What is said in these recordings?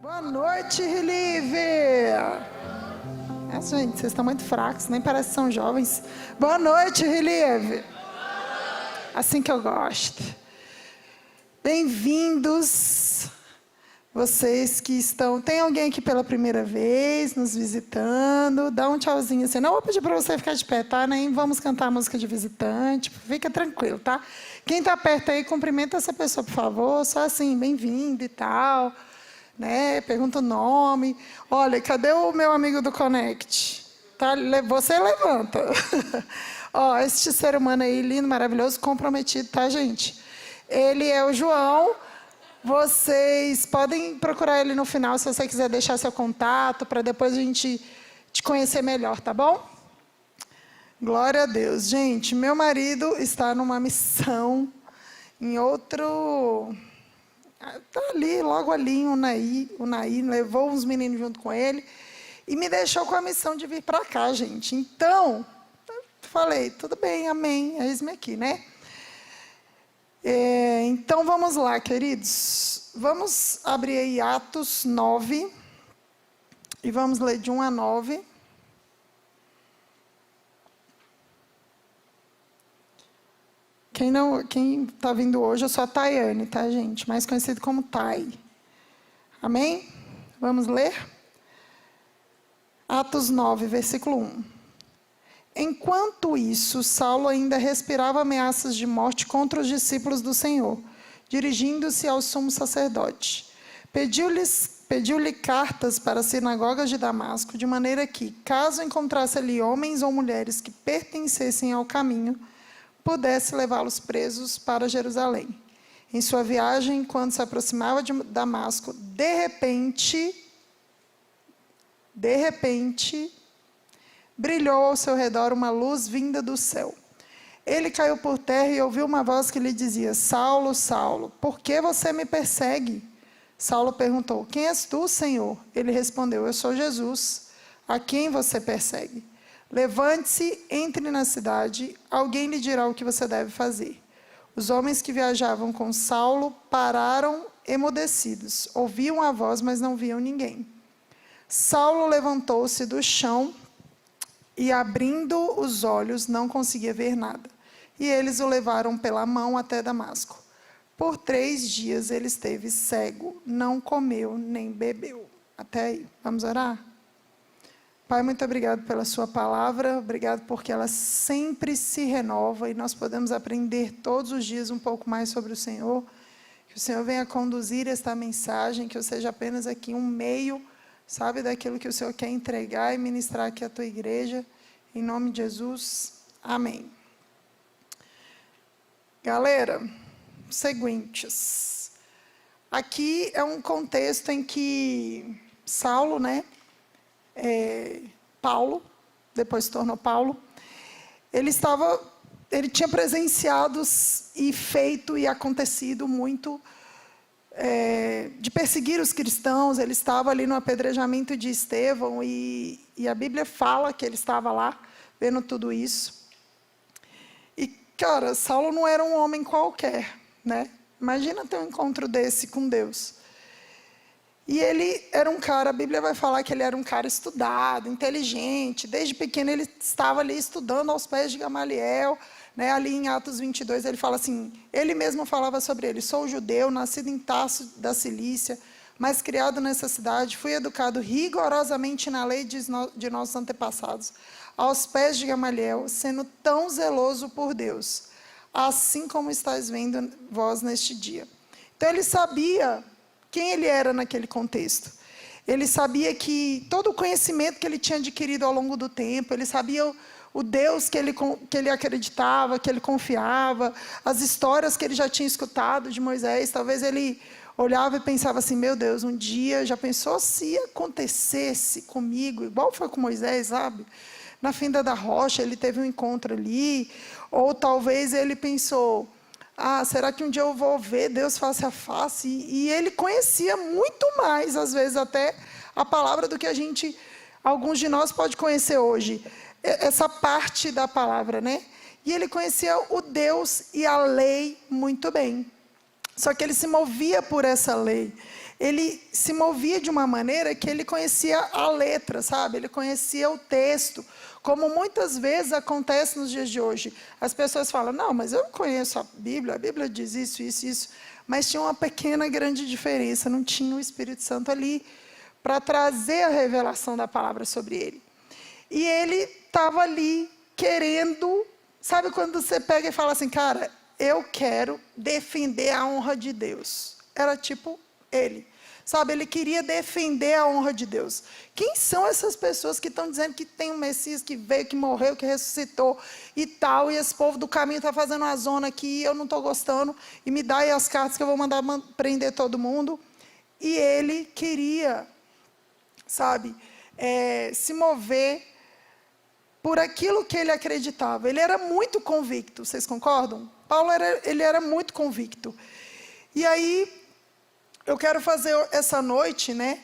Boa noite, Relive! Gente, vocês estão muito fracos, nem parece que são jovens. Boa noite, Relive! Assim que eu gosto. Bem-vindos, vocês que estão... Tem alguém aqui pela primeira vez, nos visitando? Dá um tchauzinho assim. Não vou pedir para você ficar de pé, tá? Nem vamos cantar a música de visitante. Fica tranquilo, tá? Quem está perto aí, cumprimenta essa pessoa, por favor. Só assim, bem-vindo e tal... Né? Pergunta o nome. Olha, cadê o meu amigo do Connect? Tá? Você levanta. Ó, este ser humano aí, lindo, maravilhoso, comprometido, tá, gente? Ele é o João. Vocês podem procurar ele no final, se você quiser deixar seu contato, para depois a gente te conhecer melhor, tá bom? Glória a Deus. Gente, meu marido está numa missão em outro... Está ali, logo ali, o Naí levou uns meninos junto com ele e me deixou com a missão de vir para cá, gente. Então, eu falei, tudo bem, amém, eis-me aqui, né? Então, vamos lá, queridos. Vamos abrir aí Atos 9 e vamos ler de 1 a 9. Quem está vindo hoje, eu sou a Tayane, tá, gente? Mais conhecido como Thay. Amém? Vamos ler? Atos 9, versículo 1. Enquanto isso, Saulo ainda respirava ameaças de morte contra os discípulos do Senhor, dirigindo-se ao sumo sacerdote. Pediu-lhe cartas para as sinagogas de Damasco, de maneira que, caso encontrasse ali homens ou mulheres que pertencessem ao caminho, pudesse levá-los presos para Jerusalém. Em sua viagem, quando se aproximava de Damasco, de repente, brilhou ao seu redor uma luz vinda do céu. Ele caiu por terra e ouviu uma voz que lhe dizia: Saulo, Saulo, por que você me persegue? Saulo perguntou: Quem és tu, Senhor? Ele respondeu: Eu sou Jesus, a quem você persegue. Levante-se, entre na cidade, alguém lhe dirá o que você deve fazer. Os homens que viajavam com Saulo pararam emudecidos. Ouviam a voz, mas não viam ninguém. Saulo levantou-se do chão e, abrindo os olhos, não conseguia ver nada. E eles o levaram pela mão até Damasco. Por 3 dias ele esteve cego, não comeu nem bebeu. Até aí. Vamos orar? Pai, muito obrigado pela sua palavra, obrigado porque ela sempre se renova e nós podemos aprender todos os dias um pouco mais sobre o Senhor. Que o Senhor venha conduzir esta mensagem, que eu seja apenas aqui um meio, sabe, daquilo que o Senhor quer entregar e ministrar aqui à tua igreja. Em nome de Jesus, amém. Galera, seguintes, aqui é um contexto em que Saulo, né, Paulo, depois se tornou Paulo, ele tinha presenciado e feito e acontecido muito de perseguir os cristãos. Ele estava ali no apedrejamento de Estevão e a Bíblia fala que ele estava lá vendo tudo isso. E, cara, Saulo não era um homem qualquer, né? Imagina ter um encontro desse com Deus. E ele era um cara, a Bíblia vai falar que ele era um cara estudado, inteligente. Desde pequeno ele estava ali estudando aos pés de Gamaliel. Né? Ali em Atos 22 ele fala assim, ele mesmo falava sobre ele: sou judeu, nascido em Tarso da Cilícia, mas criado nessa cidade, fui educado rigorosamente na lei de nossos antepassados, aos pés de Gamaliel, sendo tão zeloso por Deus, assim como estáis vendo vós neste dia. Então ele sabia quem ele era naquele contexto. Ele sabia que todo o conhecimento que ele tinha adquirido ao longo do tempo, ele sabia o Deus que ele acreditava, que ele confiava, as histórias que ele já tinha escutado de Moisés. Talvez ele olhava e pensava assim: meu Deus, um dia já pensou se acontecesse comigo, igual foi com Moisés, sabe? Na fenda da rocha ele teve um encontro ali. Ou talvez ele pensou: será que um dia eu vou ver Deus face a face? E ele conhecia muito mais, às vezes, até a palavra do que alguns de nós pode conhecer hoje. Essa parte da palavra, né? E ele conhecia o Deus e a lei muito bem. Só que ele se movia por essa lei. ele se movia de uma maneira que ele conhecia a letra, sabe? Ele conhecia o texto, como muitas vezes acontece nos dias de hoje. As pessoas falam, não, mas eu conheço a Bíblia diz isso, isso, isso. Mas tinha uma pequena, grande diferença, não tinha o Espírito Santo ali para trazer a revelação da palavra sobre ele. E ele estava ali querendo, sabe quando você pega e fala assim, cara, eu quero defender a honra de Deus. Era tipo ele. Sabe, ele queria defender a honra de Deus. Quem são essas pessoas que estão dizendo que tem um Messias que veio, que morreu, que ressuscitou e tal, e esse povo do caminho está fazendo uma zona aqui, e eu não estou gostando, e me dá aí as cartas que eu vou mandar prender todo mundo. E ele queria, sabe, se mover por aquilo que ele acreditava. Ele era muito convicto, vocês concordam? Paulo ele era muito convicto. E aí, eu quero fazer essa noite, né,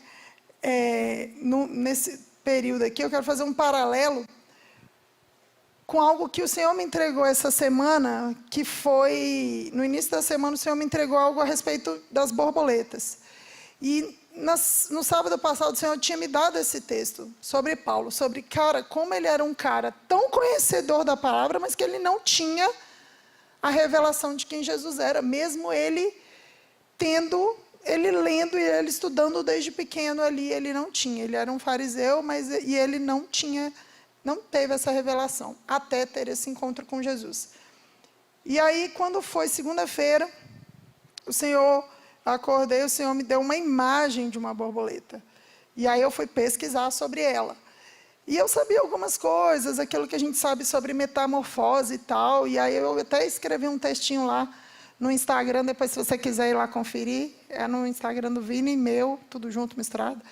nesse período aqui, eu quero fazer um paralelo com algo que o Senhor me entregou essa semana, que foi, no início da semana, o Senhor me entregou algo a respeito das borboletas. E no sábado passado, o Senhor tinha me dado esse texto sobre Paulo, sobre, cara, como ele era um cara tão conhecedor da palavra, mas que ele não tinha a revelação de quem Jesus era, mesmo ele lendo e ele estudando desde pequeno ali, ele não tinha. Ele era um fariseu, e ele não teve essa revelação, até ter esse encontro com Jesus. E aí, quando foi segunda-feira, acordei, o Senhor me deu uma imagem de uma borboleta. E aí eu fui pesquisar sobre ela. E eu sabia algumas coisas, aquilo que a gente sabe sobre metamorfose e tal. E aí eu até escrevi um textinho lá no Instagram, depois se você quiser ir lá conferir, é no Instagram do Vini, meu, tudo junto, misturado.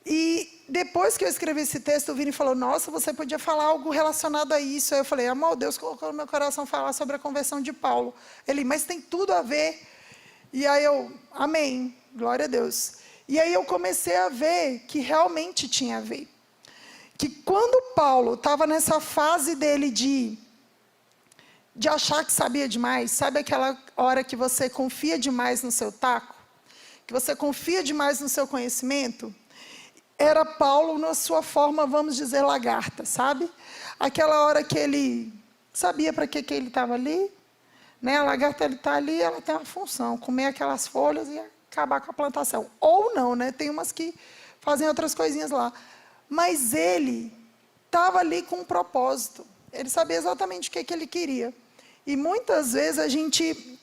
E depois que eu escrevi esse texto, o Vini falou, nossa, você podia falar algo relacionado a isso. Aí eu falei, amor, Deus colocou no meu coração falar sobre a conversão de Paulo. Ele, mas tem tudo a ver. E aí eu, amém, glória a Deus. E aí eu comecei a ver que realmente tinha a ver. Que quando Paulo estava nessa fase dele de achar que sabia demais, sabe aquela hora que você confia demais no seu taco? Que você confia demais no seu conhecimento? Era Paulo na sua forma, vamos dizer, lagarta, sabe? Aquela hora que ele sabia para que ele estava ali, né? A lagarta está ali, ela tem uma função, comer aquelas folhas e acabar com a plantação. Ou não, né? Tem umas que fazem outras coisinhas lá. Mas ele estava ali com um propósito. Ele sabia exatamente o que ele queria. E muitas vezes a gente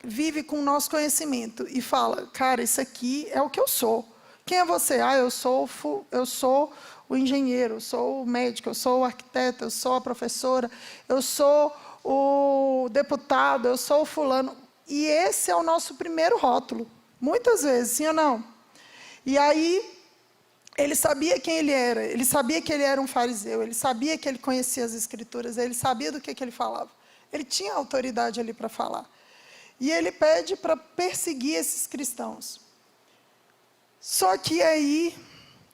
vive com o nosso conhecimento e fala, cara, isso aqui é o que eu sou. Quem é você? Ah, eu sou o engenheiro, eu sou o médico, eu sou o arquiteto, eu sou a professora, eu sou o deputado, eu sou o fulano. E esse é o nosso primeiro rótulo. Muitas vezes, sim ou não? E aí, ele sabia quem ele sabia que ele era um fariseu, ele sabia que ele conhecia as Escrituras, ele sabia do que ele falava. Ele tinha autoridade ali para falar. E ele pede para perseguir esses cristãos. Só que aí,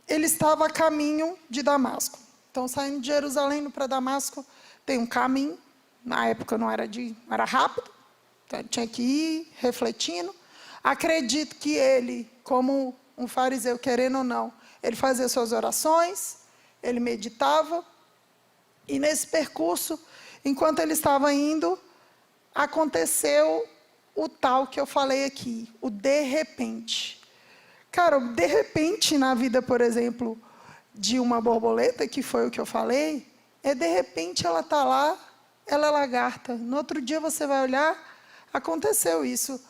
ele estava a caminho de Damasco. Então, saindo de Jerusalém para Damasco, tem um caminho. Na época não era rápido, então tinha que ir refletindo. Acredito que ele, como um fariseu, querendo ou não, ele fazia suas orações, ele meditava. E nesse percurso, enquanto ele estava indo, aconteceu o tal que eu falei aqui, o de repente. Cara, o de repente na vida, por exemplo, de uma borboleta, que foi o que eu falei, de repente ela está lá, ela é lagarta. No outro dia você vai olhar, aconteceu isso.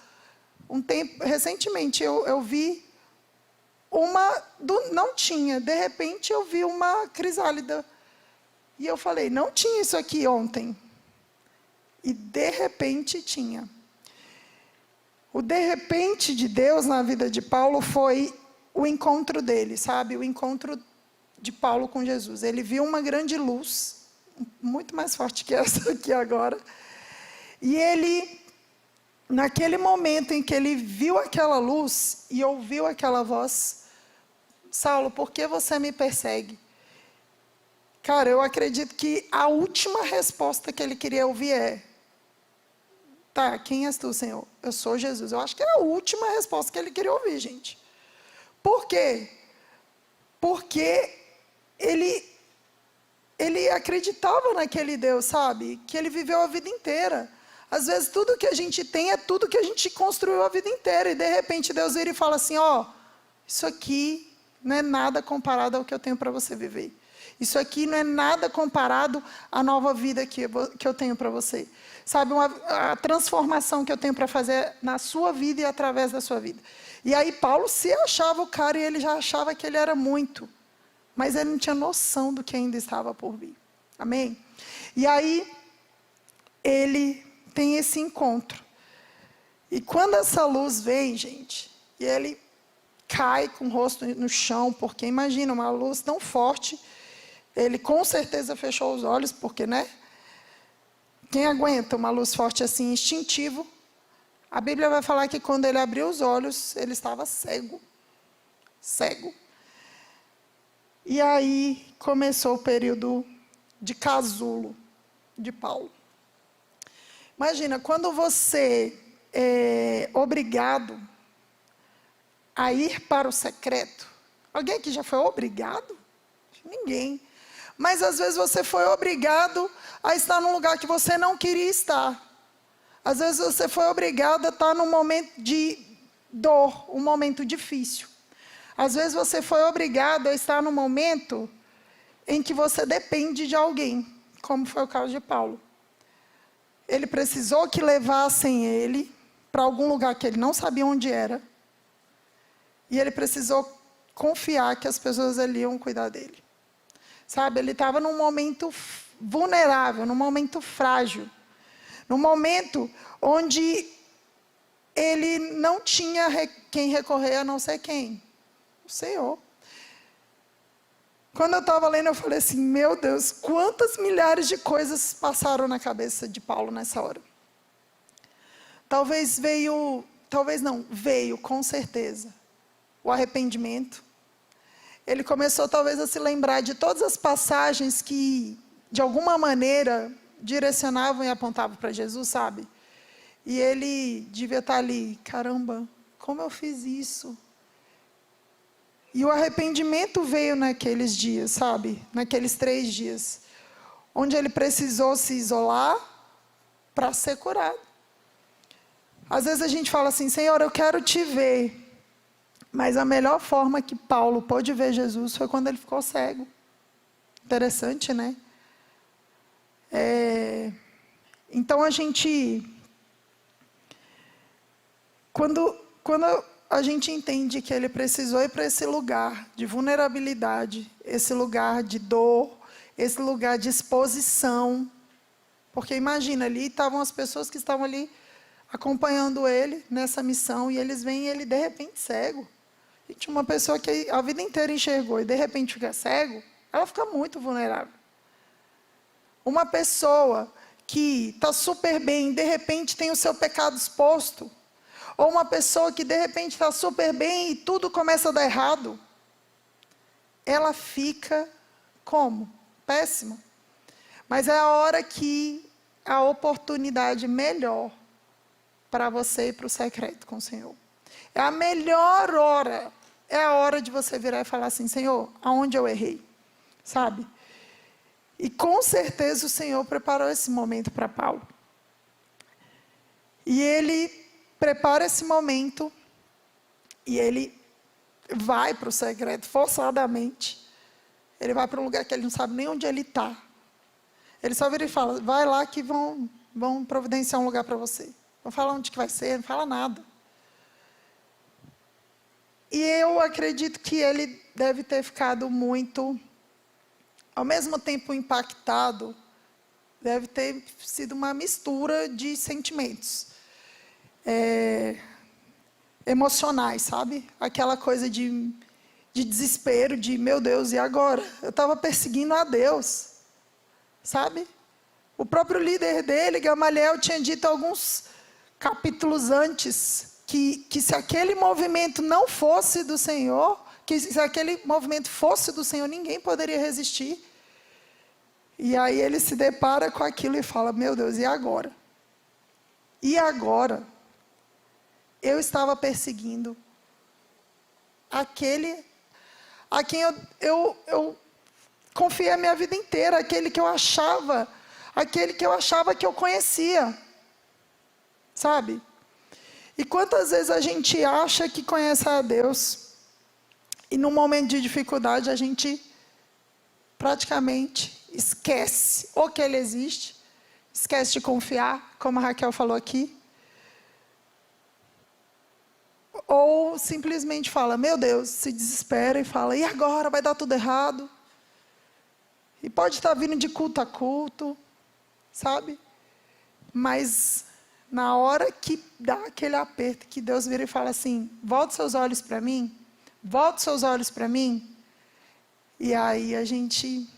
Recentemente eu vi não tinha, de repente eu vi uma crisálida. E eu falei, não tinha isso aqui ontem. E de repente tinha. O de repente de Deus na vida de Paulo foi o encontro dele, sabe? O encontro de Paulo com Jesus. Ele viu uma grande luz, muito mais forte que essa aqui agora. E ele, naquele momento em que ele viu aquela luz e ouviu aquela voz, Saulo, por que você me persegue? Cara, eu acredito que a última resposta que ele queria ouvir Tá, quem és tu, Senhor? Eu sou Jesus. Eu acho que é a última resposta que ele queria ouvir, gente. Por quê? Porque ele acreditava naquele Deus, sabe? Que ele viveu a vida inteira. Às vezes, tudo que a gente tem é tudo que a gente construiu a vida inteira. E, de repente, Deus vira e fala assim, ó, isso aqui não é nada comparado ao que eu tenho para você viver. Isso aqui não é nada comparado à nova vida que eu tenho para você. Sabe, a transformação que eu tenho para fazer na sua vida e através da sua vida. E aí, Paulo se achava o cara e ele já achava que ele era muito. Mas ele não tinha noção do que ainda estava por vir. Amém? E aí, ele tem esse encontro. E quando essa luz vem, gente, e ele cai com o rosto no chão, porque imagina, uma luz tão forte, ele com certeza fechou os olhos, porque, né? Quem aguenta uma luz forte assim, instintivo, a Bíblia vai falar que quando ele abriu os olhos, ele estava cego. Cego. E aí começou o período de casulo de Paulo. Imagina, quando você é obrigado a ir para o secreto. Alguém aqui já foi obrigado? Ninguém. Mas às vezes você foi obrigado a estar num lugar que você não queria estar. Às vezes você foi obrigado a estar num momento de dor, um momento difícil. Às vezes você foi obrigado a estar num momento em que você depende de alguém, como foi o caso de Paulo. Ele precisou que levassem ele para algum lugar que ele não sabia onde era. E ele precisou confiar que as pessoas ali iam cuidar dele. Sabe, ele estava num momento vulnerável, num momento frágil. Num momento onde ele não tinha quem recorrer a não ser quem? O Senhor. Quando eu estava lendo, eu falei assim, meu Deus, quantas milhares de coisas passaram na cabeça de Paulo nessa hora. Veio com certeza, o arrependimento. Ele começou talvez a se lembrar de todas as passagens que, de alguma maneira, direcionavam e apontavam para Jesus, sabe? E ele devia estar ali, caramba, como eu fiz isso? E o arrependimento veio naqueles dias, sabe? Naqueles 3 dias. Onde ele precisou se isolar para ser curado. Às vezes a gente fala assim, Senhor, eu quero te ver. Mas a melhor forma que Paulo pôde ver Jesus foi quando ele ficou cego. Interessante, né? Então a gente... Quando a gente entende que ele precisou ir para esse lugar de vulnerabilidade, esse lugar de dor, esse lugar de exposição. Porque imagina, ali estavam as pessoas que estavam ali acompanhando ele nessa missão, e eles veem ele de repente cego. Gente, uma pessoa que a vida inteira enxergou e de repente fica cego, ela fica muito vulnerável. Uma pessoa que está super bem, de repente tem o seu pecado exposto. Ou uma pessoa que de repente está super bem e tudo começa a dar errado. Ela fica como? Péssima. Mas é a hora que a oportunidade melhor para você ir para o secreto com o Senhor. É a melhor hora. É a hora de você virar e falar assim, Senhor, aonde eu errei? Sabe? E com certeza o Senhor preparou esse momento para Paulo. E ele prepara esse momento e ele vai para o secreto forçadamente. Ele vai para um lugar que ele não sabe nem onde ele está. Ele só vira e fala, vai lá que vão providenciar um lugar para você. Não fala onde que vai ser, não fala nada. E eu acredito que ele deve ter ficado muito, ao mesmo tempo impactado, deve ter sido uma mistura de sentimentos. Emocionais, sabe? Aquela coisa de desespero, de meu Deus, e agora? Eu estava perseguindo a Deus, sabe? O próprio líder dele, Gamaliel, tinha dito alguns capítulos antes que se aquele movimento não fosse do Senhor, que se aquele movimento fosse do Senhor, ninguém poderia resistir. E aí ele se depara com aquilo e fala, meu Deus, e agora? E agora, eu estava perseguindo aquele a quem eu confiei a minha vida inteira, aquele que eu achava que eu conhecia, sabe? E quantas vezes a gente acha que conhece a Deus, e num momento de dificuldade a gente praticamente esquece, ou que Ele existe, esquece de confiar, como a Raquel falou aqui, ou simplesmente fala, meu Deus, se desespera e fala, e agora vai dar tudo errado? E pode estar vindo de culto a culto, sabe? Mas na hora que dá aquele aperto, que Deus vira e fala assim, volta seus olhos para mim, volta seus olhos para mim. E aí a gente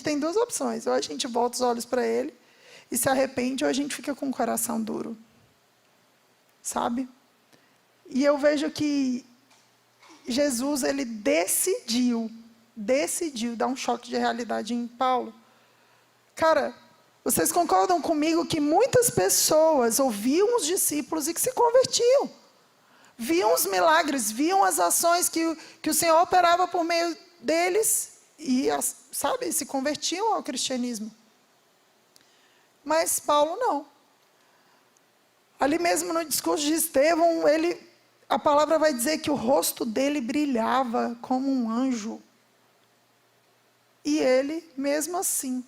tem duas opções, ou a gente volta os olhos para Ele e se arrepende, ou a gente fica com o coração duro. Sabe? E eu vejo que Jesus, ele decidiu dar um choque de realidade em Paulo. Cara, vocês concordam comigo que muitas pessoas ouviam os discípulos e que se convertiam? Viam os milagres, viam as ações que o Senhor operava por meio deles e, sabe, se convertiam ao cristianismo. Mas Paulo não. Ali mesmo no discurso de Estevão, a palavra vai dizer que o rosto dele brilhava como um anjo. E ele, mesmo assim,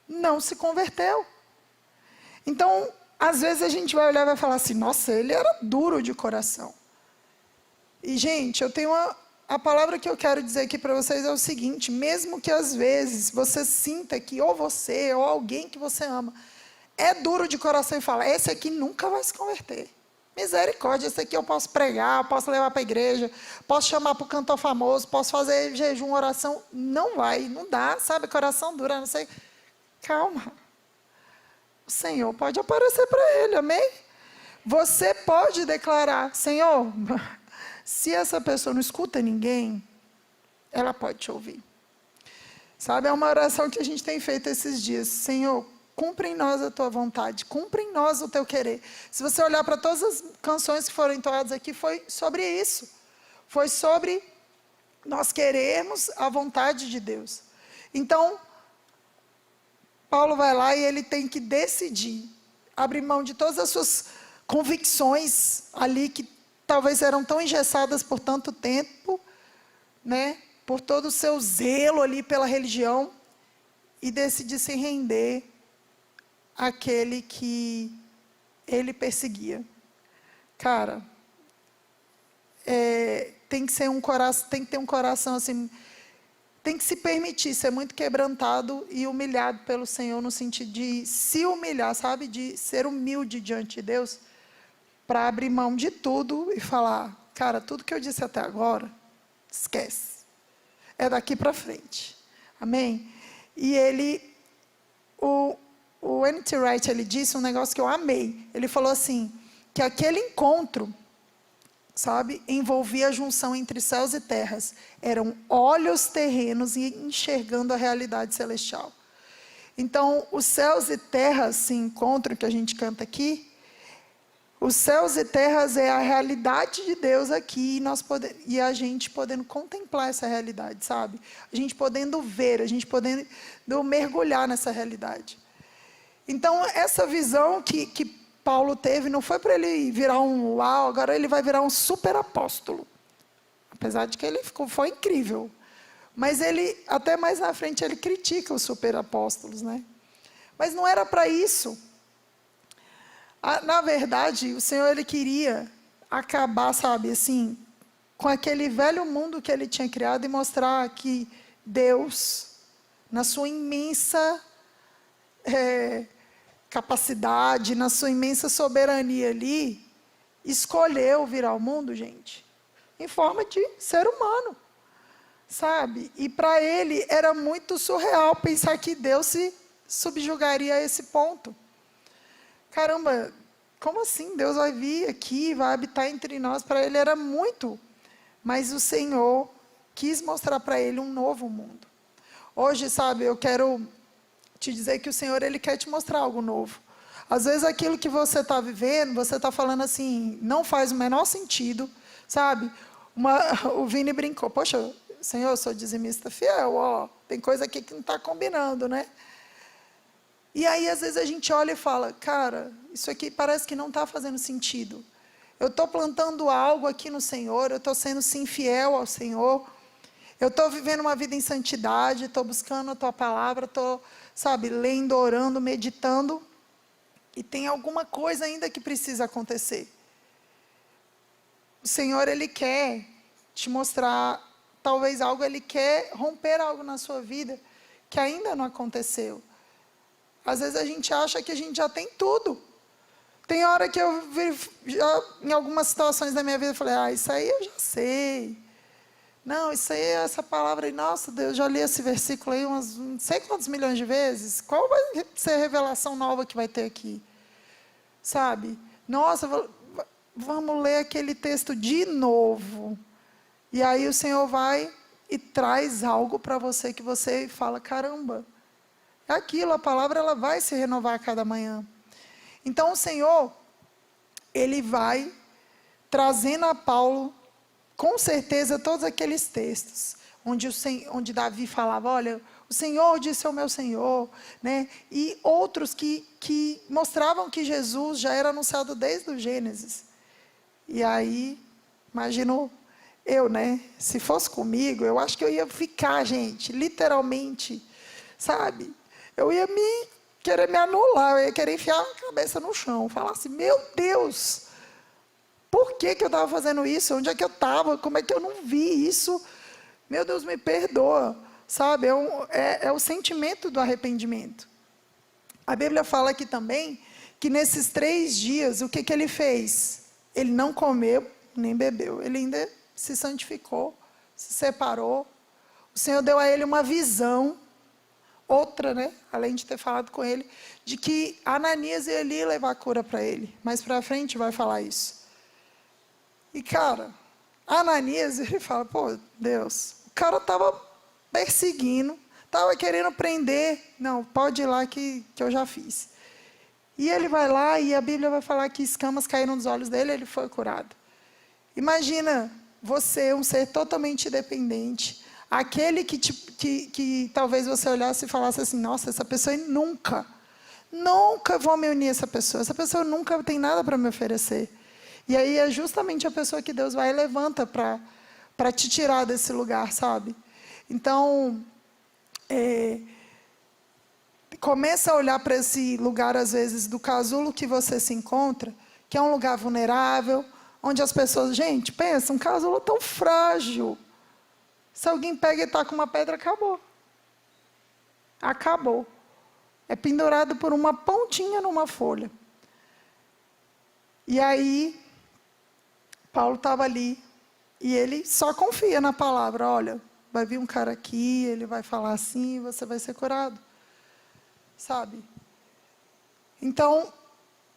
não se converteu. Então, às vezes a gente vai olhar e vai falar assim, nossa, ele era duro de coração. E, gente, a palavra que eu quero dizer aqui para vocês é o seguinte, mesmo que às vezes você sinta que ou você ou alguém que você ama é duro de coração e fala, esse aqui nunca vai se converter. Misericórdia, esse aqui eu posso pregar, posso levar para a igreja, posso chamar para o cantor famoso, posso fazer jejum, oração. Não vai, não dá, sabe? Coração duro, não sei. Calma. O Senhor pode aparecer para ele, amém? Você pode declarar, Senhor, se essa pessoa não escuta ninguém, ela pode te ouvir. Sabe, é uma oração que a gente tem feito esses dias. Senhor, cumpre em nós a tua vontade, cumpre em nós o teu querer. Se você olhar para todas as canções que foram entoadas aqui, foi sobre isso. Foi sobre nós querermos a vontade de Deus. Então, Paulo vai lá e ele tem que decidir, abrir mão de todas as suas convicções ali, que talvez eram tão engessadas por tanto tempo, né? Por todo o seu zelo ali pela religião, e decidir se render àquele que ele perseguia. Cara, tem que ter um coração assim, tem que se permitir ser muito quebrantado e humilhado pelo Senhor, no sentido de se humilhar, sabe? De ser humilde diante de Deus, para abrir mão de tudo e falar, cara, tudo que eu disse até agora, esquece. É daqui para frente. Amém? E o N.T. Wright, ele disse um negócio que eu amei. Ele falou assim, que aquele encontro, sabe, envolvia a junção entre céus e terras. Eram olhos terrenos e enxergando a realidade celestial. Então, os céus e terras se encontram, que a gente canta aqui. Os céus e terras é a realidade de Deus aqui, e a gente podendo contemplar essa realidade, sabe? A gente podendo ver, a gente podendo mergulhar nessa realidade. Então, essa visão que Paulo teve, não foi para ele virar uau, agora ele vai virar um super apóstolo. Apesar de que ele foi incrível. Mas ele, até mais na frente, ele critica os super apóstolos, né? Mas não era para isso. Na verdade, o Senhor, ele queria acabar, sabe, assim, com aquele velho mundo que ele tinha criado e mostrar que Deus, na sua imensa capacidade, na sua imensa soberania ali, escolheu vir ao mundo, gente, em forma de ser humano, sabe? E para ele era muito surreal pensar que Deus se subjugaria a esse ponto. Caramba, como assim? Deus vai vir aqui, vai habitar entre nós? Para ele era muito. Mas o Senhor quis mostrar para ele um novo mundo. Hoje, sabe, eu quero te dizer que o Senhor, ele quer te mostrar algo novo. Às vezes aquilo que você está vivendo, você está falando assim, não faz o menor sentido, sabe? O Vini brincou, poxa, Senhor, eu sou dizimista fiel, ó, tem coisa aqui que não está combinando, né? E aí, às vezes, a gente olha e fala, cara, isso aqui parece que não está fazendo sentido. Eu estou plantando algo aqui no Senhor, eu estou sendo, sim, fiel ao Senhor, eu estou vivendo uma vida em santidade, estou buscando a Tua palavra, estou, sabe, lendo, orando, meditando, e tem alguma coisa ainda que precisa acontecer. O Senhor, Ele quer te mostrar, talvez algo, Ele quer romper algo na sua vida, que ainda não aconteceu. Às vezes a gente acha que a gente já tem tudo. Tem hora que eu já, em algumas situações da minha vida, eu falei, isso aí eu já sei. Não, isso aí, essa palavra aí, nossa, Deus, já li esse versículo aí umas não sei quantos milhões de vezes. Qual vai ser a revelação nova que vai ter aqui? Sabe? Nossa, vamos ler aquele texto de novo. E aí o Senhor vai e traz algo para você que você fala, caramba, é aquilo, a palavra ela vai se renovar a cada manhã. Então o Senhor, Ele vai trazendo a Paulo, com certeza, todos aqueles textos, onde Davi falava, olha, o Senhor disse ao meu Senhor, né? E outros que mostravam que Jesus já era anunciado desde o Gênesis. E aí, imagino eu, né? Se fosse comigo, eu acho que eu ia ficar, gente, literalmente, sabe? Eu ia querer me anular, eu ia querer enfiar a cabeça no chão, falar assim, meu Deus, por que eu estava fazendo isso? Onde é que eu estava? Como é que eu não vi isso? Meu Deus, me perdoa, sabe? É o sentimento do arrependimento. A Bíblia fala aqui também, que nesses 3 dias, o que ele fez? Ele não comeu, nem bebeu, ele ainda se santificou, se separou. O Senhor deu a ele uma visão, outra, né, além de ter falado com ele, de que Ananias ia ali levar a cura para ele. Mais para frente vai falar isso. E, cara, Ananias, ele fala, pô, Deus, o cara estava perseguindo, estava querendo prender. Não, pode ir lá que eu já fiz. E ele vai lá e a Bíblia vai falar que escamas caíram nos olhos dele e ele foi curado. Imagina você, um ser totalmente dependente, aquele que talvez você olhasse e falasse assim, nossa, essa pessoa nunca vou me unir a essa pessoa nunca tem nada para me oferecer. E aí é justamente a pessoa que Deus vai e levanta para te tirar desse lugar, sabe? Então, começa a olhar para esse lugar, às vezes, do casulo que você se encontra, que é um lugar vulnerável, onde as pessoas... Gente, pensa, um casulo tão frágil. Se alguém pega e taca uma pedra, acabou. Acabou. É pendurado por uma pontinha numa folha. E aí, Paulo estava ali, e ele só confia na palavra. Olha, vai vir um cara aqui, ele vai falar assim, você vai ser curado. Sabe? Então,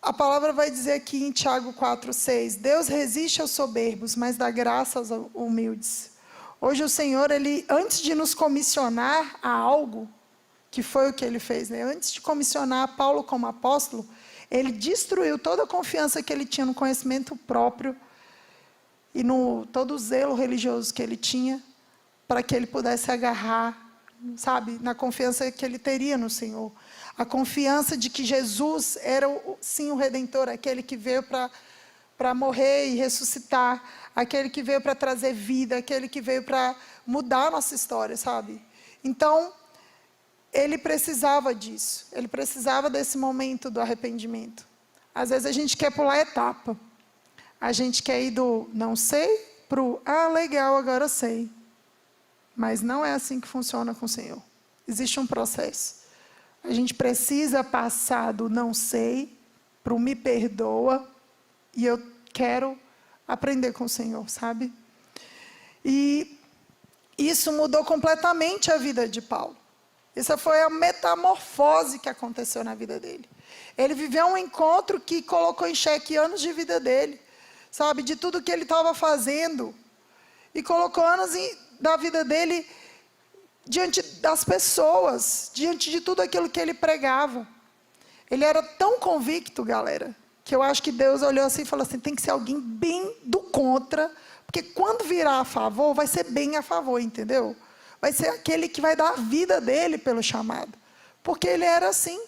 a palavra vai dizer aqui em Tiago 4:6, Deus resiste aos soberbos, mas dá graça aos humildes. Hoje o Senhor, Ele, antes de nos comissionar a algo, que foi o que Ele fez, né? Antes de comissionar Paulo como apóstolo, Ele destruiu toda a confiança que ele tinha no conhecimento próprio e no todo o zelo religioso que ele tinha, para que ele pudesse agarrar, sabe, na confiança que ele teria no Senhor. A confiança de que Jesus era, sim, o Redentor, aquele que veio para morrer e ressuscitar, aquele que veio para trazer vida, aquele que veio para mudar a nossa história, sabe? Então, ele precisava disso, ele precisava desse momento do arrependimento. Às vezes a gente quer pular a etapa, a gente quer ir do não sei para o, legal, agora sei. Mas não é assim que funciona com o Senhor. Existe um processo. A gente precisa passar do não sei para o me perdoa e eu quero aprender com o Senhor, sabe? E isso mudou completamente a vida de Paulo. Essa foi a metamorfose que aconteceu na vida dele. Ele viveu um encontro que colocou em xeque anos de vida dele, sabe? De tudo que ele estava fazendo. E colocou anos da vida dele diante das pessoas, diante de tudo aquilo que ele pregava. Ele era tão convicto, galera, que eu acho que Deus olhou assim e falou assim, tem que ser alguém bem do contra, porque quando virar a favor, vai ser bem a favor, entendeu? Vai ser aquele que vai dar a vida dele pelo chamado. Porque ele era assim.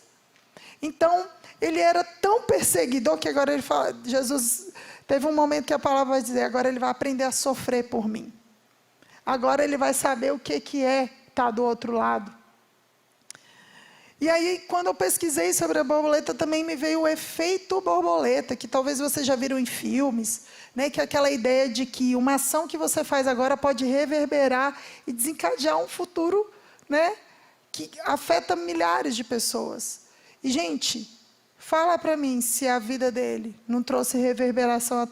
Então, ele era tão perseguidor que agora ele fala, Jesus, teve um momento que a palavra vai dizer, agora ele vai aprender a sofrer por mim. Agora ele vai saber o que é estar do outro lado. E aí, quando eu pesquisei sobre a borboleta, também me veio o efeito borboleta, que talvez vocês já viram em filmes, né? Que é aquela ideia de que uma ação que você faz agora pode reverberar e desencadear um futuro, né? Que afeta milhares de pessoas. E, gente, fala para mim se a vida dele não trouxe reverberação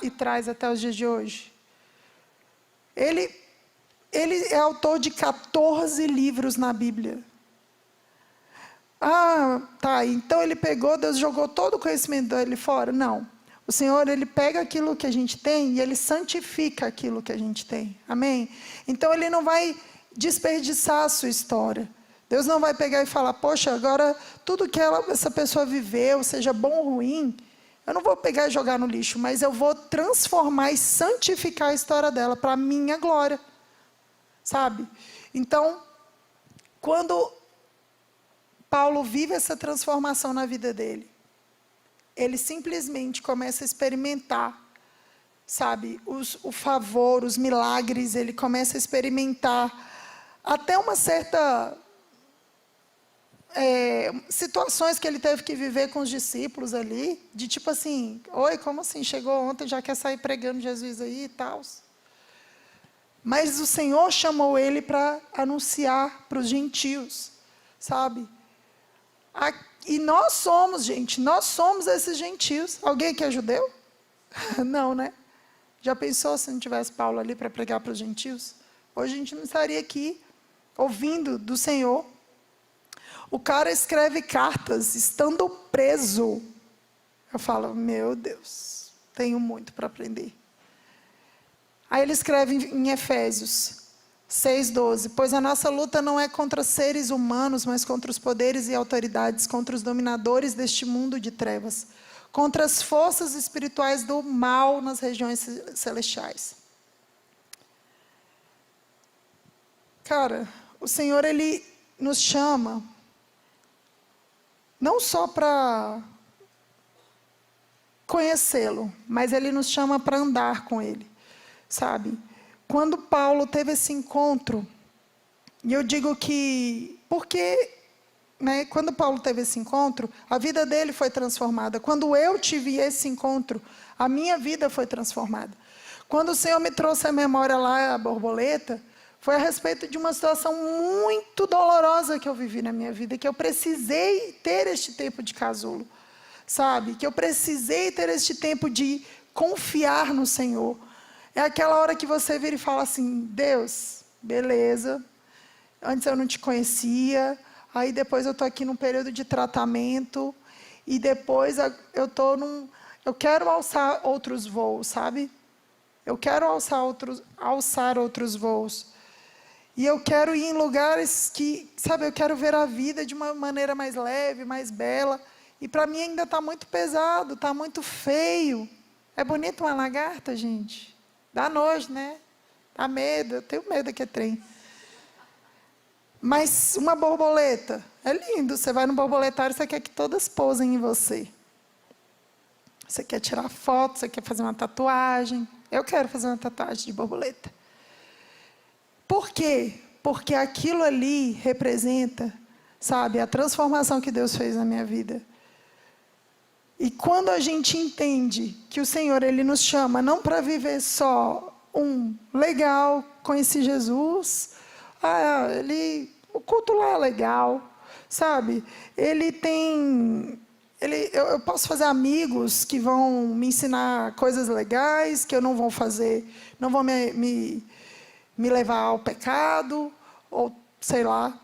e traz até os dias de hoje. Ele é autor de 14 livros na Bíblia. Ah, tá, então ele pegou, Deus jogou todo o conhecimento dele fora? Não. O Senhor, ele pega aquilo que a gente tem e ele santifica aquilo que a gente tem. Amém? Então, ele não vai desperdiçar a sua história. Deus não vai pegar e falar, poxa, agora tudo que essa pessoa viveu, seja bom ou ruim, eu não vou pegar e jogar no lixo, mas eu vou transformar e santificar a história dela para a minha glória. Sabe? Então, quando Paulo vive essa transformação na vida dele, ele simplesmente começa a experimentar, sabe, o favor, os milagres, ele começa a experimentar até uma certa situações que ele teve que viver com os discípulos ali, de tipo assim, oi, como assim, chegou ontem, já quer sair pregando Jesus aí e tal. Mas o Senhor chamou ele para anunciar para os gentios, sabe? E nós somos, gente, nós somos esses gentios. Alguém aqui é judeu? Não, né? Já pensou se não tivesse Paulo ali para pregar para os gentios? Hoje a gente não estaria aqui ouvindo do Senhor. O cara escreve cartas estando preso. Eu falo, meu Deus, tenho muito para aprender. Aí ele escreve em Efésios 6:12, pois a nossa luta não é contra seres humanos, mas contra os poderes e autoridades, contra os dominadores deste mundo de trevas, contra as forças espirituais do mal nas regiões celestiais. Cara, o Senhor, ele nos chama não só para conhecê-lo, mas ele nos chama para andar com ele, sabe? Quando Paulo teve esse encontro, e eu digo que, porque, né, quando Paulo teve esse encontro, a vida dele foi transformada. Quando eu tive esse encontro, a minha vida foi transformada. Quando o Senhor me trouxe à memória lá a borboleta, foi a respeito de uma situação muito dolorosa que eu vivi na minha vida, que eu precisei ter este tempo de casulo, sabe? Que eu precisei ter este tempo de confiar no Senhor. É aquela hora que você vira e fala assim, Deus, beleza, antes eu não te conhecia, aí depois eu estou aqui num período de tratamento, e depois eu quero alçar outros voos, sabe? Eu quero alçar outros voos. E eu quero ir em lugares que, sabe, eu quero ver a vida de uma maneira mais leve, mais bela. E para mim ainda está muito pesado, está muito feio. É bonito uma lagarta, gente? Dá nojo, né? Dá medo, eu tenho medo que é trem. Mas uma borboleta, é lindo. Você vai no borboletário, você quer que todas posem em você. Você quer tirar foto, você quer fazer uma tatuagem. Eu quero fazer uma tatuagem de borboleta. Por quê? Porque aquilo ali representa, sabe, a transformação que Deus fez na minha vida. E quando a gente entende que o Senhor, ele nos chama não para viver só legal, conheci Jesus, o culto lá é legal, sabe? Eu posso fazer amigos que vão me ensinar coisas legais, que eu não vou fazer, não vão me levar ao pecado, ou sei lá.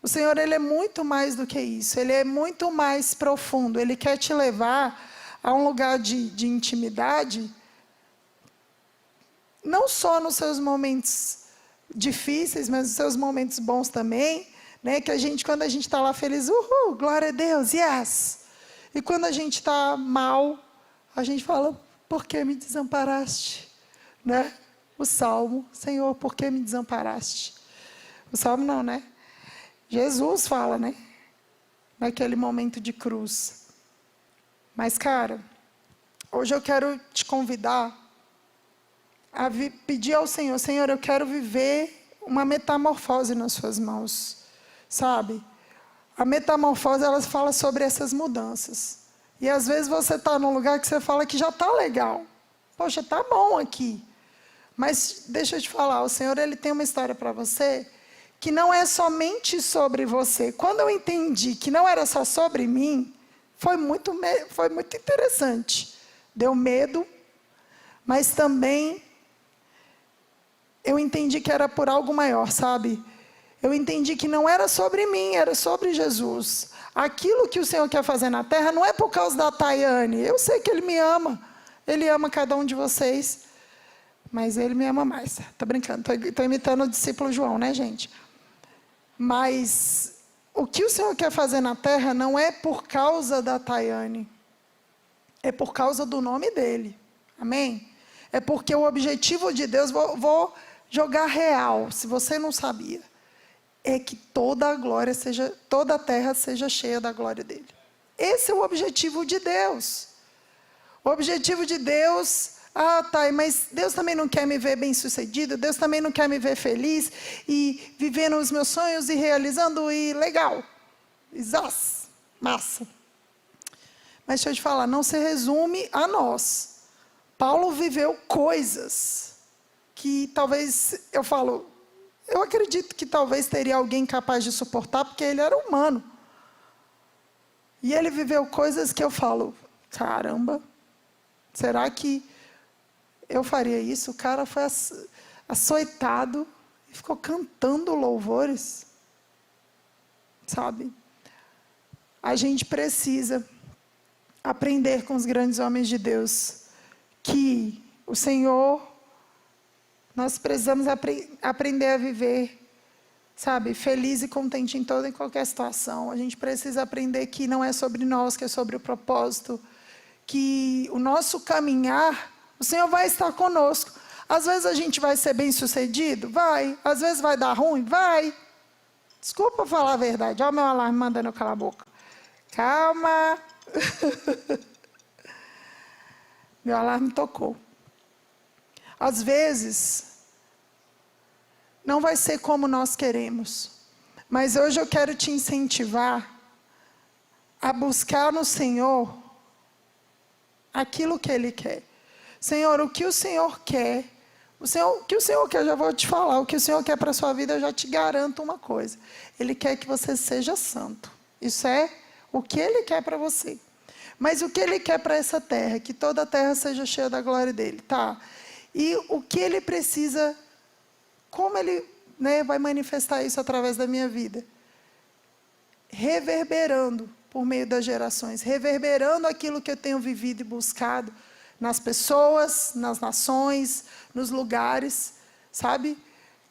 O Senhor, ele é muito mais do que isso, ele é muito mais profundo, ele quer te levar a um lugar de intimidade, não só nos seus momentos difíceis, mas nos seus momentos bons também, né? Que a gente, quando a gente está lá feliz, uhul, glória a Deus, yes. E quando a gente está mal, a gente fala, por que me desamparaste? Né? O Salmo, Senhor, por que me desamparaste? O Salmo não, né? Jesus fala, né? Naquele momento de cruz. Mas, cara, hoje eu quero te convidar a pedir ao Senhor, Senhor, eu quero viver uma metamorfose nas suas mãos, sabe? A metamorfose, ela fala sobre essas mudanças. E às vezes você está num lugar que você fala que já está legal. Poxa, está bom aqui. Mas deixa eu te falar, o Senhor, Ele tem uma história para você que não é somente sobre você. Quando eu entendi que não era só sobre mim, foi muito interessante. Deu medo, mas também eu entendi que era por algo maior, sabe? Eu entendi que não era sobre mim, era sobre Jesus. Aquilo que o Senhor quer fazer na terra não é por causa da Tayane. Eu sei que Ele me ama. Ele ama cada um de vocês. Mas Ele me ama mais. Estou brincando, estou imitando o discípulo João, né, gente? Mas o que o Senhor quer fazer na terra não é por causa da Tayane. É por causa do nome dEle. Amém? É porque o objetivo de Deus, vou jogar real, se você não sabia, é que toda a glória seja, toda a terra seja cheia da glória dEle. Esse é o objetivo de Deus. O objetivo de Deus... tá, mas Deus também não quer me ver bem-sucedido, Deus também não quer me ver feliz e vivendo os meus sonhos e realizando e legal. Exato, massa. Mas deixa eu te falar, não se resume a nós. Paulo viveu coisas que talvez, eu acredito que talvez teria alguém capaz de suportar, porque ele era humano. E ele viveu coisas que eu falo, caramba, será que eu faria isso? O cara foi açoitado e ficou cantando louvores. Sabe? A gente precisa aprender com os grandes homens de Deus que o Senhor, nós precisamos aprender a viver, sabe, feliz e contente em toda e qualquer situação. A gente precisa aprender que não é sobre nós, que é sobre o propósito, que o nosso caminhar, o Senhor vai estar conosco. Às vezes a gente vai ser bem-sucedido? Vai. Às vezes vai dar ruim? Vai. Desculpa falar a verdade. Olha o meu alarme mandando eu calar a boca. Calma. Meu alarme tocou. Às vezes, não vai ser como nós queremos. Mas hoje eu quero te incentivar a buscar no Senhor aquilo que Ele quer. Senhor, o que o Senhor quer, o que o Senhor quer, eu já vou te falar, o que o Senhor quer para a sua vida, eu já te garanto uma coisa. Ele quer que você seja santo. Isso é o que Ele quer para você. Mas o que Ele quer para essa terra? Que toda a terra seja cheia da glória dEle, tá? E o que Ele precisa, como Ele, né, vai manifestar isso através da minha vida? Reverberando por meio das gerações, reverberando aquilo que eu tenho vivido e buscado, nas pessoas, nas nações, nos lugares, sabe?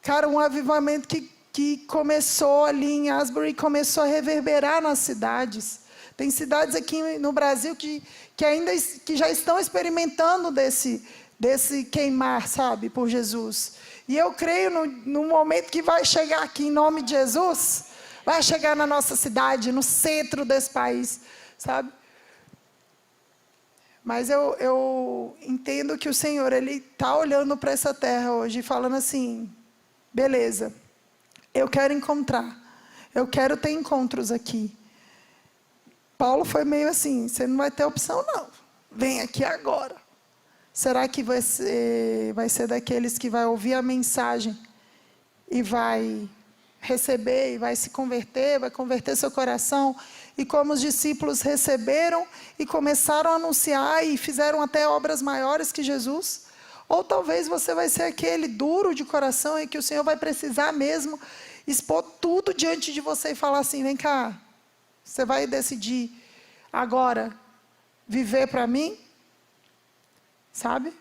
Cara, um avivamento que começou ali em Asbury, começou a reverberar nas cidades. Tem cidades aqui no Brasil que já estão experimentando desse queimar, sabe, por Jesus. E eu creio no momento que vai chegar aqui em nome de Jesus, vai chegar na nossa cidade, no centro desse país, sabe? Mas eu entendo que o Senhor, Ele está olhando para essa terra hoje e falando assim, beleza, eu quero encontrar, eu quero ter encontros aqui. Paulo foi meio assim, você não vai ter opção não, vem aqui agora. Será que vai ser daqueles que vai ouvir a mensagem e vai receber e vai se converter, vai converter seu coração? E como os discípulos receberam e começaram a anunciar e fizeram até obras maiores que Jesus? Ou talvez você vai ser aquele duro de coração e que o Senhor vai precisar mesmo expor tudo diante de você e falar assim, vem cá, você vai decidir agora viver para mim? Sabe?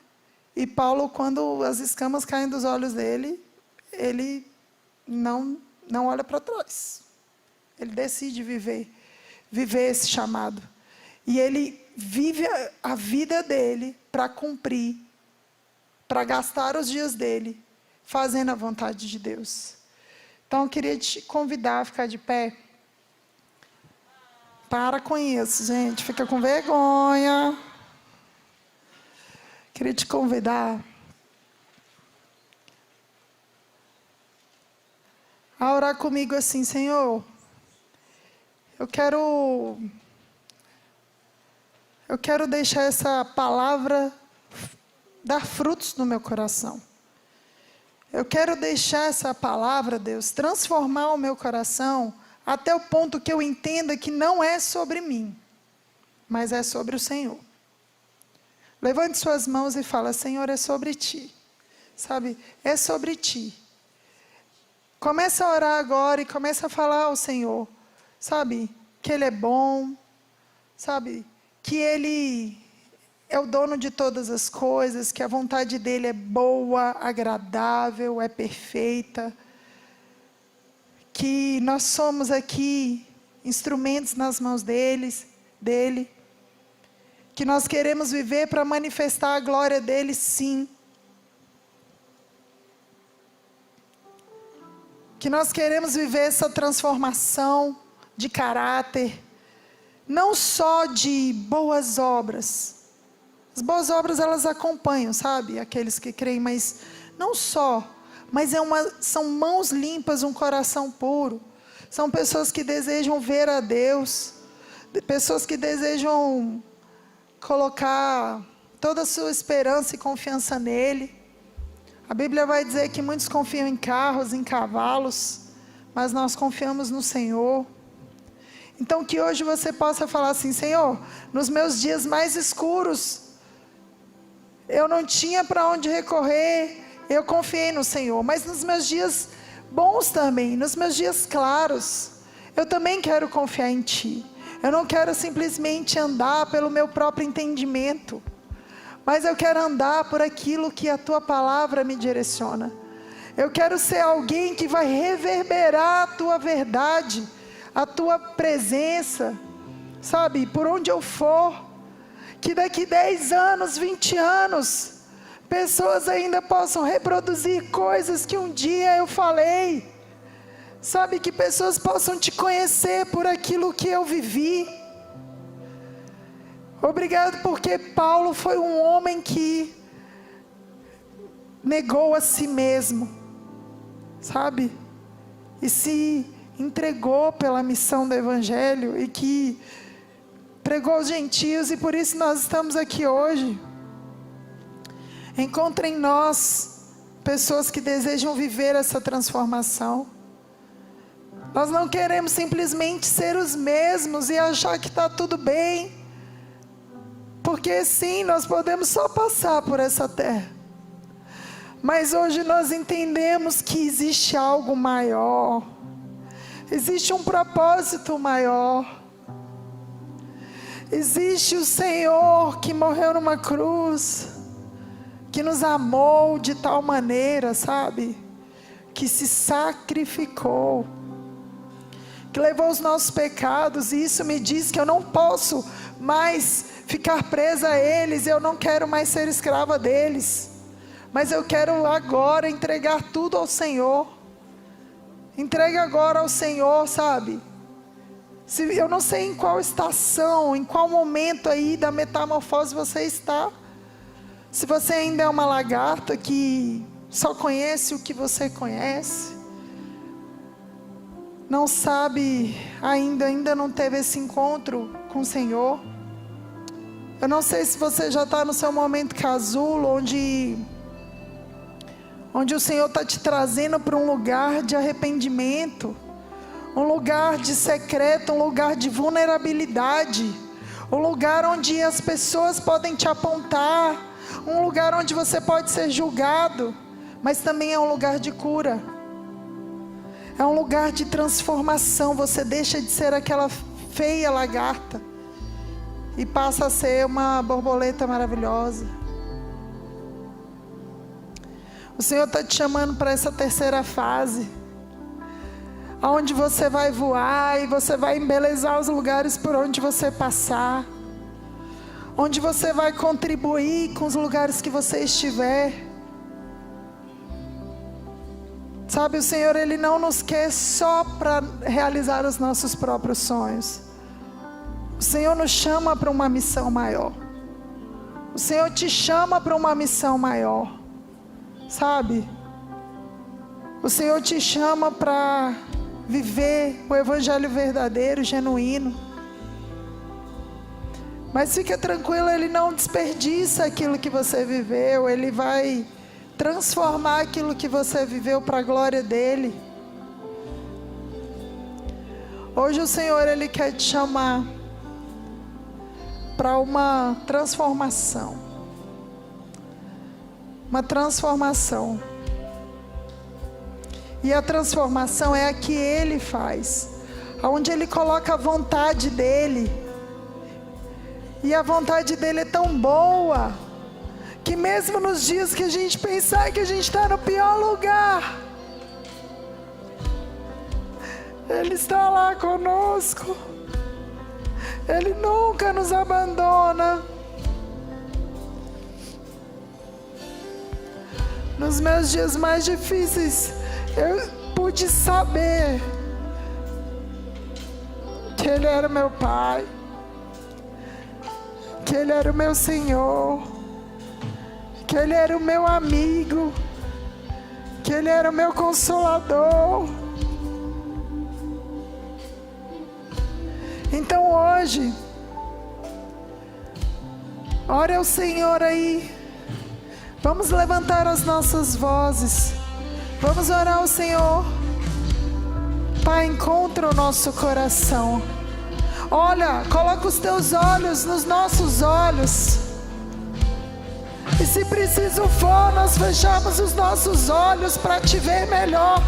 E Paulo, quando as escamas caem dos olhos dele, ele não olha para trás. Ele decide viver esse chamado. E ele vive a vida dele para cumprir, para gastar os dias dele fazendo a vontade de Deus. Então, eu queria te convidar a ficar de pé. Para com isso, gente. Fica com vergonha. Queria te convidar a orar comigo assim: Senhor, eu quero deixar essa palavra dar frutos no meu coração. Eu quero deixar essa palavra, Deus, transformar o meu coração até o ponto que eu entenda que não é sobre mim, mas é sobre o Senhor. Levante suas mãos e fala: Senhor, é sobre Ti. Sabe, é sobre Ti. Começa a orar agora e começa a falar ao Senhor, sabe, que Ele é bom, sabe, que Ele é o dono de todas as coisas, que a vontade dEle é boa, agradável, é perfeita, que nós somos aqui instrumentos nas mãos dEle, que nós queremos viver para manifestar a glória dEle, sim. Que nós queremos viver essa transformação de caráter, não só de boas obras. As boas obras, elas acompanham, sabe? Aqueles que creem, mas não só. Mas são mãos limpas, um coração puro. São pessoas que desejam ver a Deus. Pessoas que desejam colocar toda a sua esperança e confiança nele. A Bíblia vai dizer que muitos confiam em carros, em cavalos, mas nós confiamos no Senhor. Então que hoje você possa falar assim: Senhor, nos meus dias mais escuros, eu não tinha para onde recorrer, eu confiei no Senhor. Mas nos meus dias bons também, nos meus dias claros, eu também quero confiar em Ti. Eu não quero simplesmente andar pelo meu próprio entendimento, mas eu quero andar por aquilo que a Tua palavra me direciona. Eu quero ser alguém que vai reverberar a Tua verdade, a Tua presença, sabe, por onde eu for. Que daqui 10 anos, 20 anos, pessoas ainda possam reproduzir coisas que um dia eu falei. Sabe, que pessoas possam Te conhecer por aquilo que eu vivi. Obrigado porque Paulo foi um homem que negou a si mesmo, sabe? E se entregou pela missão do Evangelho e que pregou aos gentios, e por isso nós estamos aqui hoje. Encontre em nós pessoas que desejam viver essa transformação. Nós não queremos simplesmente ser os mesmos e achar que está tudo bem. Porque sim, nós podemos só passar por essa terra. Mas hoje nós entendemos que existe algo maior. Existe um propósito maior. Existe o Senhor que morreu numa cruz, que nos amou de tal maneira, sabe? Que se sacrificou, que levou os nossos pecados, e isso me diz que eu não posso mais ficar presa a eles, eu não quero mais ser escrava deles, mas eu quero agora entregar tudo ao Senhor. Entregue agora ao Senhor, sabe? Eu não sei em qual estação, em qual momento aí da metamorfose você está. Se você ainda é uma lagarta que só conhece o que você conhece, não sabe ainda não teve esse encontro com o Senhor. Eu não sei se você já está no seu momento casulo, onde o Senhor está te trazendo para um lugar de arrependimento, um lugar de secreto, um lugar de vulnerabilidade, um lugar onde as pessoas podem te apontar, um lugar onde você pode ser julgado, mas também é um lugar de cura, é um lugar de transformação. Você deixa de ser aquela feia lagarta e passa a ser uma borboleta maravilhosa. O Senhor está te chamando para essa terceira fase, onde você vai voar e você vai embelezar os lugares por onde você passar, onde você vai contribuir com os lugares que você estiver. Sabe, o Senhor, Ele não nos quer só para realizar os nossos próprios sonhos. O Senhor nos chama para uma missão maior. O Senhor te chama para uma missão maior, sabe? O Senhor te chama para viver o evangelho verdadeiro, genuíno. Mas fica tranquilo, Ele não desperdiça aquilo que você viveu. Ele vai transformar aquilo que você viveu para a glória dEle. Hoje o Senhor, Ele quer te chamar para uma transformação. Uma transformação. E a transformação é a que Ele faz, onde Ele coloca a vontade dEle. E a vontade dEle é tão boa, que mesmo nos dias que a gente pensar que a gente está no pior lugar, Ele está lá conosco. Ele nunca nos abandona. Nos meus dias mais difíceis, eu pude saber que Ele era o meu Pai, que Ele era o meu Senhor, que Ele era o meu amigo, que Ele era o meu consolador. Então hoje, ore ao Senhor aí. Vamos levantar as nossas vozes. Vamos orar ao Senhor. Pai, encontra o nosso coração. Olha, coloca os teus olhos nos nossos olhos. E se preciso for, nós fechamos os nossos olhos para te ver melhor.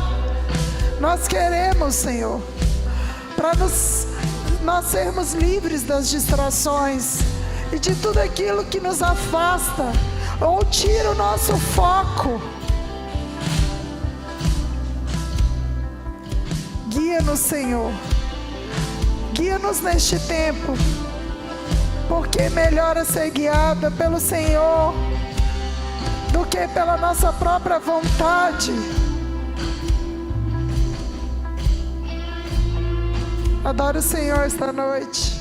Nós queremos, Senhor, para nós sermos livres das distrações e de tudo aquilo que nos afasta ou tira o nosso foco. Guia-nos, Senhor. Guia-nos neste tempo, porque melhor é ser guiada pelo Senhor do que pela nossa própria vontade. Adoro o Senhor esta noite.